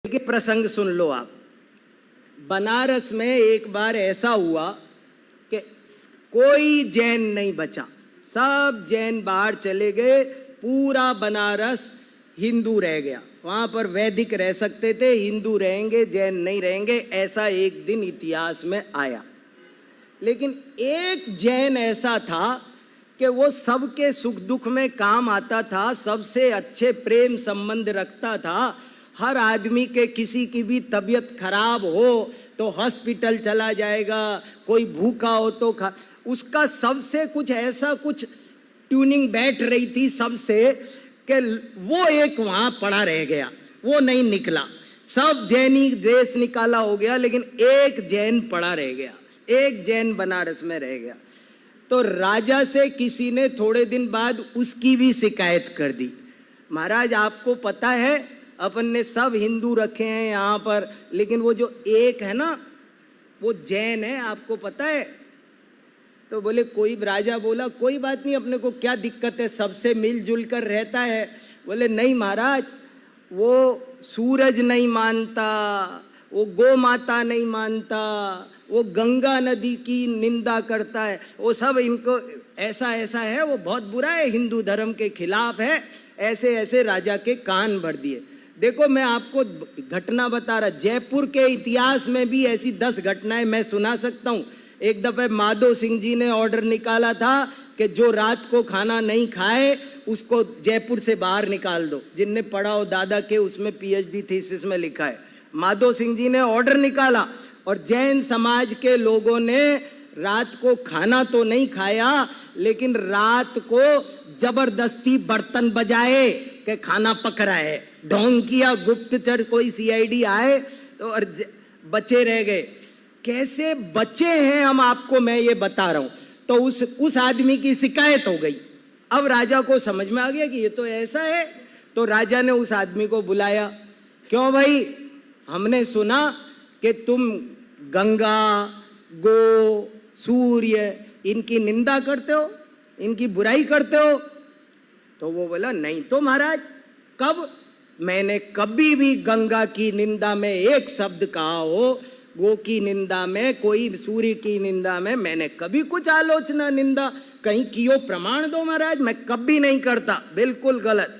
के प्रसंग सुन लो आप। बनारस में एक बार ऐसा हुआ कि कोई जैन नहीं बचा, सब जैन बाहर चले गए, पूरा बनारस हिंदू रह गया। वहां पर वैदिक रह सकते थे, हिंदू रहेंगे, जैन नहीं रहेंगे, ऐसा एक दिन इतिहास में आया। लेकिन एक जैन ऐसा था कि वो सबके सुख दुख में काम आता था, सबसे अच्छे प्रेम संबंध रखता था। हर आदमी के किसी की भी तबीयत खराब हो तो हॉस्पिटल चला जाएगा, कोई भूखा हो तो उसका सबसे कुछ ऐसा कुछ ट्यूनिंग बैठ रही थी सबसे कि वो एक वहां पड़ा रह गया, वो नहीं निकला। सब जैनी देश निकाला हो गया, लेकिन एक जैन पड़ा रह गया, एक जैन बनारस में रह गया। तो राजा से किसी ने थोड़े दिन बाद उसकी भी शिकायत कर दी। महाराज आपको पता है अपन ने सब हिंदू रखे हैं यहाँ पर, लेकिन वो जो एक है ना वो जैन है, आपको पता है? तो बोले कोई, राजा बोला कोई बात नहीं, अपने को क्या दिक्कत है, सबसे मिलजुल कर रहता है। बोले नहीं महाराज, वो सूरज नहीं मानता, वो गौ माता नहीं मानता, वो गंगा नदी की निंदा करता है, वो सब इनको ऐसा ऐसा है, वो बहुत बुरा है, हिंदू धर्म के खिलाफ है। ऐसे ऐसे राजा के कान भर दिए। देखो मैं आपको घटना बता रहा, जयपुर के इतिहास में भी ऐसी 10 घटनाएं मैं सुना सकता हूँ। एक दफे माधो सिंह जी ने ऑर्डर निकाला था कि जो रात को खाना नहीं खाए उसको जयपुर से बाहर निकाल दो। जिनने पढ़ा हो दादा के, उसमें पीएचडी थीसिस में लिखा है। माधो सिंह जी ने ऑर्डर निकाला और जैन समाज के लोगों ने रात को खाना तो नहीं खाया, लेकिन रात को जबरदस्ती बर्तन बजाए कि खाना पक रहा है, ढोंग किया, गुप्तचर कोई सीआईडी आए तो और बचे रह गए। कैसे बचे हैं हम आपको मैं ये बता रहा हूं। तो उस आदमी की शिकायत हो गई। अब राजा को समझ में आ गया कि ये तो ऐसा है। तो राजा ने उस आदमी को बुलाया, क्यों भाई, हमने सुना कि तुम गंगा, गो, सूर्य इनकी निंदा करते हो, इनकी बुराई करते हो। तो वो बोला नहीं तो महाराज, कब? मैंने कभी भी गंगा की निंदा में एक शब्द कहा हो, गो की निंदा में, कोई सूर्य की निंदा में मैंने कभी कुछ आलोचना निंदा कहीं की हो, प्रमाण दो महाराज। मैं कभी नहीं करता, बिल्कुल गलत।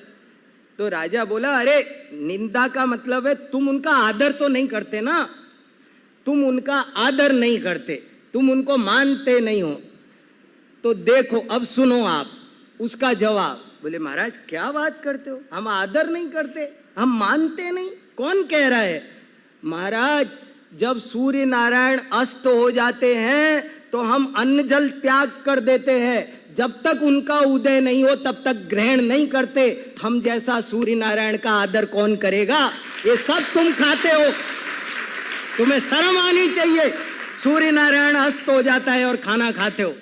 तो राजा बोला अरे निंदा का मतलब है तुम उनका आदर तो नहीं करते ना, तुम उनका आदर नहीं करते, तुम उनको मानते नहीं हो। तो देखो अब सुनो आप उसका जवाब। बोले महाराज क्या बात करते हो, हम आदर नहीं करते, हम मानते नहीं, कौन कह रहा है? महाराज जब सूर्य नारायण अस्त हो जाते हैं तो हम अन्न जल त्याग कर देते हैं, जब तक उनका उदय नहीं हो तब तक ग्रहण नहीं करते। हम जैसा सूर्य नारायण का आदर कौन करेगा? ये सब तुम खाते हो, तुम्हें शर्म आनी चाहिए। सूर्य नारायण अस्त हो जाता है और खाना खाते हो।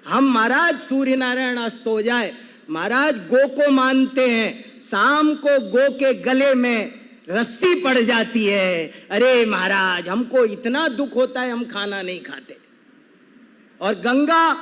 हम महाराज सूर्य नारायण अस्त हो जाए, महाराज गो को मानते हैं, शाम को गो के गले में रस्सी पड़ जाती है, अरे महाराज हमको इतना दुख होता है, हम खाना नहीं खाते। और गंगा,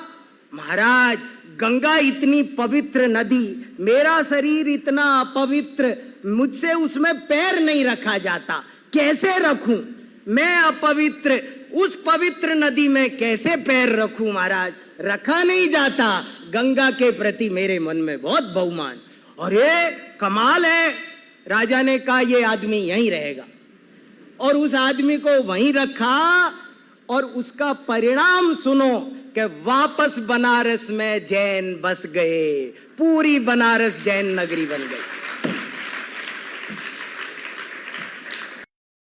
महाराज गंगा इतनी पवित्र नदी, मेरा शरीर इतना अपवित्र, मुझसे उसमें पैर नहीं रखा जाता, कैसे रखूं मैं अपवित्र, उस पवित्र नदी में कैसे पैर रखूं महाराज, रखा नहीं जाता। गंगा के प्रति मेरे मन में बहुत बहुमान। और ये कमाल है, राजा ने कहा ये आदमी यहीं रहेगा, और उस आदमी को वहीं रखा। और उसका परिणाम सुनो कि वापस बनारस में जैन बस गए, पूरी बनारस जैन नगरी बन गई।